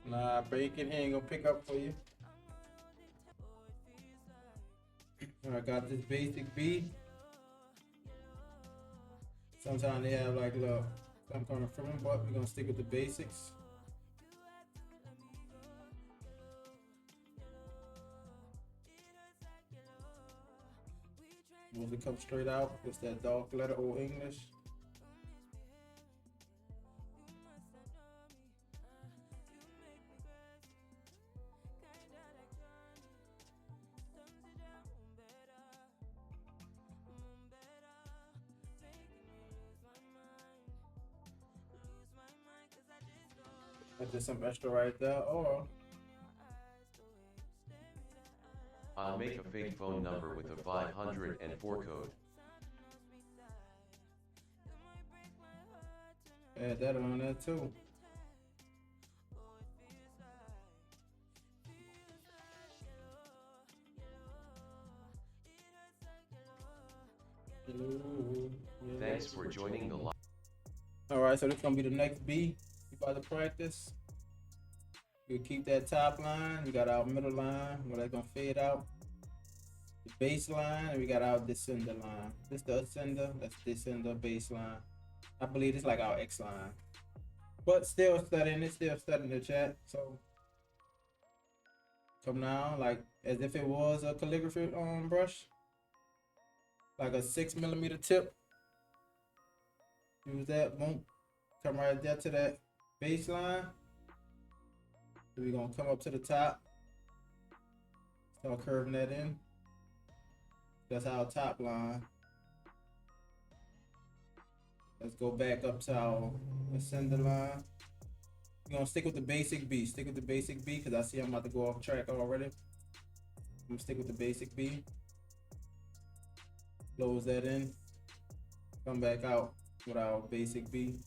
Nah, bacon, he ain't gonna pick up for you. I got this basic B. Sometimes they have like some kind of filling, but we're gonna stick with the basics. Mostly come straight out. It's that dark letter Old English. That's just some extra right there. Or I'll make a fake phone number with a 504 code. add that on there too. Thanks for joining the live. All right, so this gonna be the next B. You about to practice. You keep that top line. We got our middle line where that's gonna fade out. The base line, and we got our descender line. This the ascender. That's descender baseline. I believe it's like our X line. But still studying it. Still studying the chat. So come down like as if it was a calligraphy brush, like a 6 mm tip. Use that. Boom. Come right there to that baseline. We're gonna come up to the top. Start curving that in. That's our top line. Let's go back up to our ascender line. We're gonna stick with the basic B. Stick with the basic B because I see I'm about to go off track already. I'm gonna stick with the basic B. Close that in. Come back out with our basic B.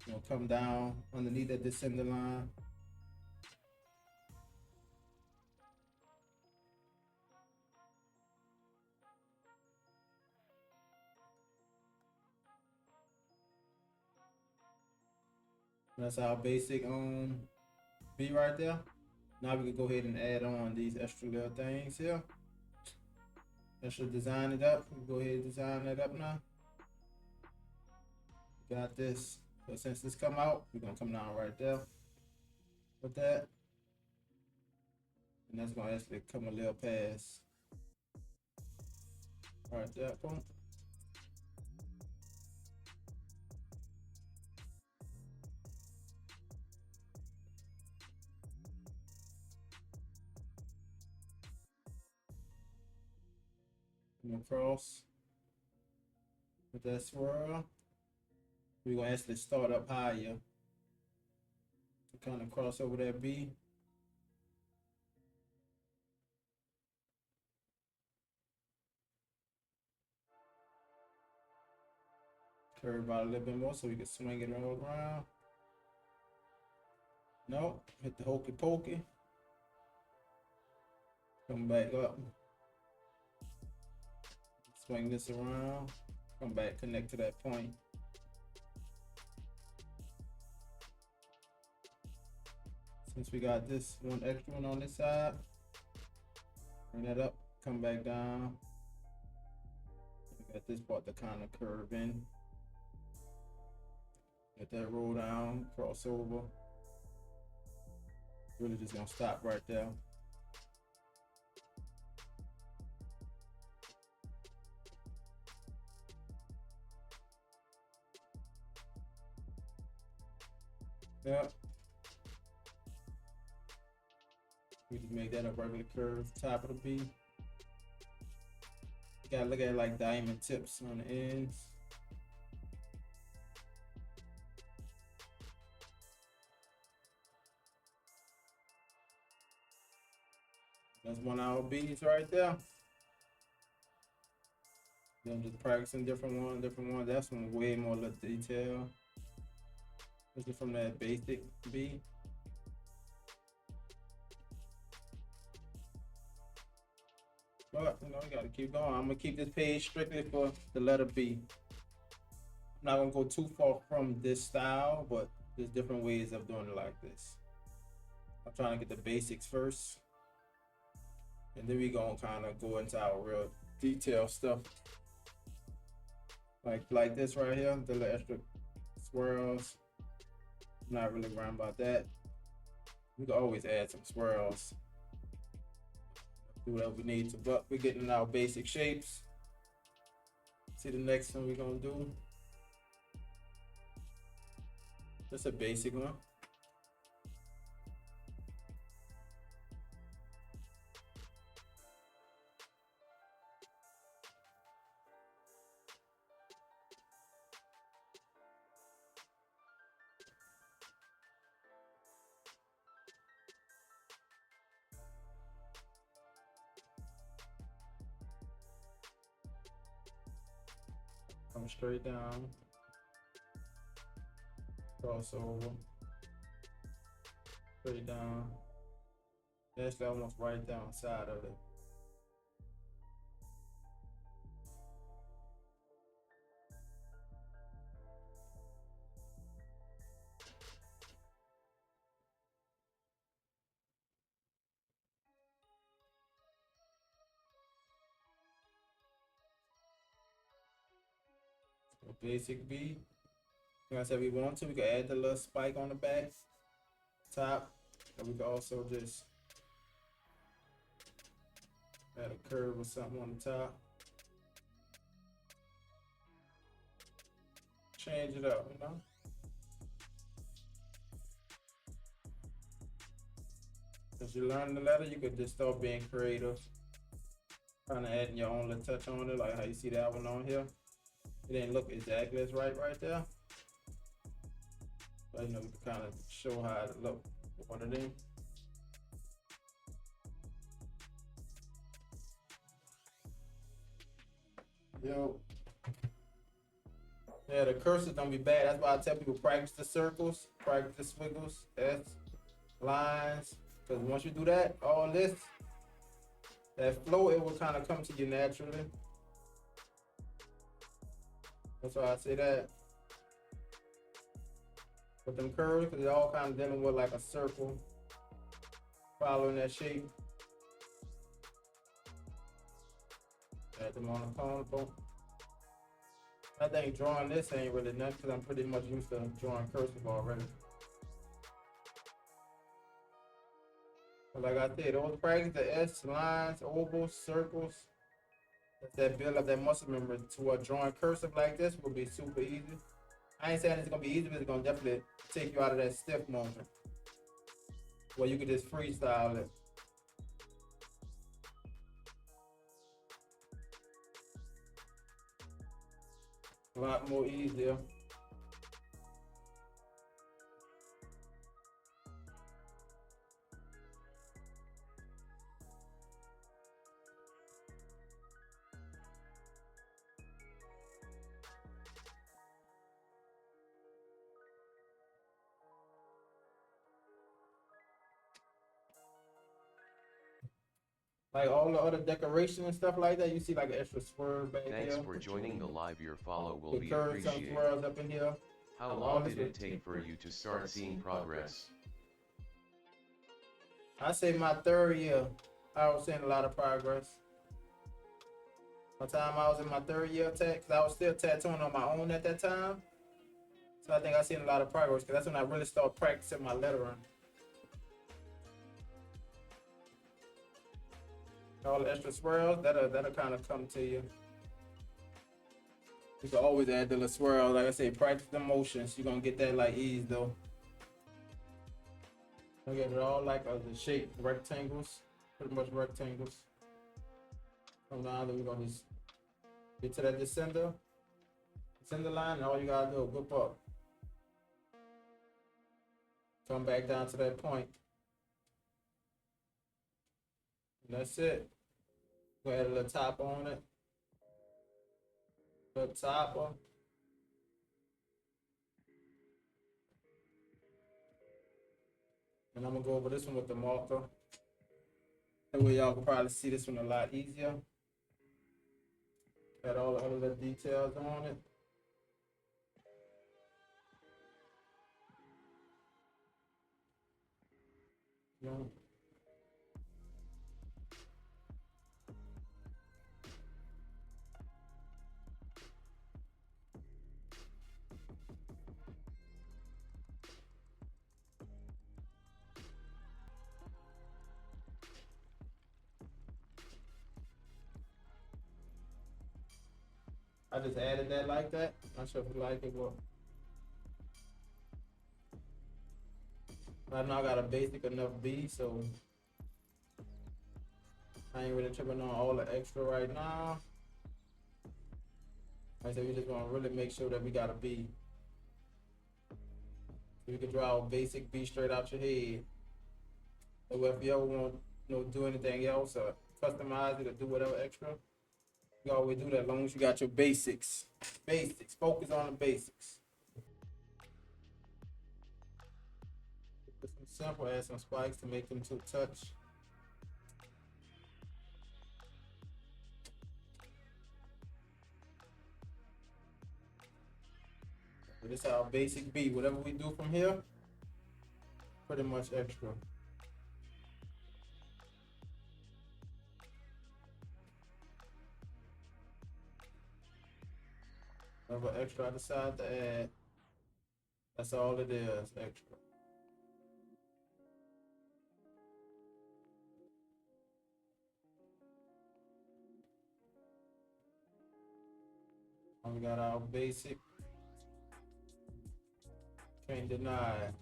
Gonna come down underneath that descender line. That's our basic B right there. Now we can go ahead and add on these extra little things here. That should design it up. We go ahead and design that up now. Got this. So since this come out, we're gonna come down right there with that. And that's gonna actually come a little past right there. Boom. Across with that swirl. We're gonna actually start up higher to kind of cross over that B. Curve out a little bit more so we can swing it all around. Nope, hit the hokey pokey. Come back up. Swing this around. Come back, connect to that point. Since we got this one extra one on this side, bring that up, come back down. We got this part to kind of curve in. Let that roll down, cross over. Really just gonna stop right there. Yep. We just make that a regular curve, top of the B. You gotta look at like diamond tips on the ends. That's one of our B's right there. Then just practicing different one. That's one way more detail. This is from that basic B. But you know, we gotta keep going. I'm gonna keep this page strictly for the letter B. I'm not gonna go too far from this style, but there's different ways of doing it like this. I'm trying to get the basics first, and then we gonna kind of go into our real detailed stuff, like this right here, the little extra swirls. I'm not really worrying about that. We can always add some swirls, do whatever we need to, but we're getting our basic shapes. See the next one we're gonna do. Just a basic one. Come straight down, cross over, straight down. That's almost right down side of it. So basic B. Like I said, we want to, we can add the little spike on the back, top, and we can also just add a curve or something on the top. Change it up, you know? As you learn the letter, you could just start being creative, kind of adding your own little touch on it, like how you see that one on here. It didn't look exactly as right there, but you know, we can kind of show how it look with one of them. Yo. Yeah, the cursive don't be bad. That's why I tell people practice the circles, practice the squiggles, S, lines. Because once you do that, all this, that flow, it will kind of come to you naturally. That's why I say that. With them curves, because they're all kind of dealing with like a circle, following that shape. Add them on the cone. I think drawing this ain't really nothing because I'm pretty much used to drawing cursive already. But like I said, those practice, the S, lines, ovals, circles, that build up that muscle memory to drawing cursive like this will be super easy. I ain't saying it's gonna be easy, but it's gonna definitely take you out of that stiff moment where you can just freestyle it. A lot more easier. Like all the other decoration and stuff like that, you see like an extra swirl back Thanks here. for joining the live. Your follow will The be curves, some appreciated. swirls up in here. How long did it take for you to start seeing progress? I say my third year, I was seeing a lot of progress. By the time I was in my third year of tech, cause I was still tattooing on my own at that time. So I think I seen a lot of progress, cause that's when I really started practicing my lettering. All the extra swirls, that'll kind of come to you. You can always add the little swirl. Like I say, practice the motions. You're gonna get that like ease though. Look at it all like the shape rectangles, pretty much rectangles. Come down, then we're gonna just get to that descender line, and all you gotta do is whip up. Come back down to that point. And that's it. Go add a little top on it. Little topper. And I'm gonna go over this one with the marker. That way y'all can probably see this one a lot easier. Got all the other little details on it. Yeah. I just added that like that. Not sure if you like it, but right now I got a basic enough B, so I ain't really tripping on all the extra right now. Like I said, we just want to really make sure that we got a B. So you can draw a basic B straight out your head. So if you ever want to do anything else or customize it or do whatever extra, you always do that as long as you got your basics. Basics. Focus on the basics. Put some simple, add some spikes to make them to touch. But this is our basic B. Whatever we do from here, pretty much extra. Whatever extra I decide to add, that's all it is, extra. And we got our basic. Can't deny it.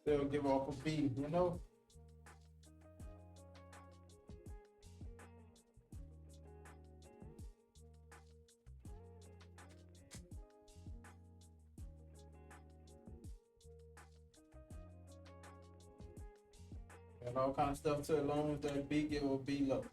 They'll give off a B, you know? And all kind of stuff too, as long as that B give a B look.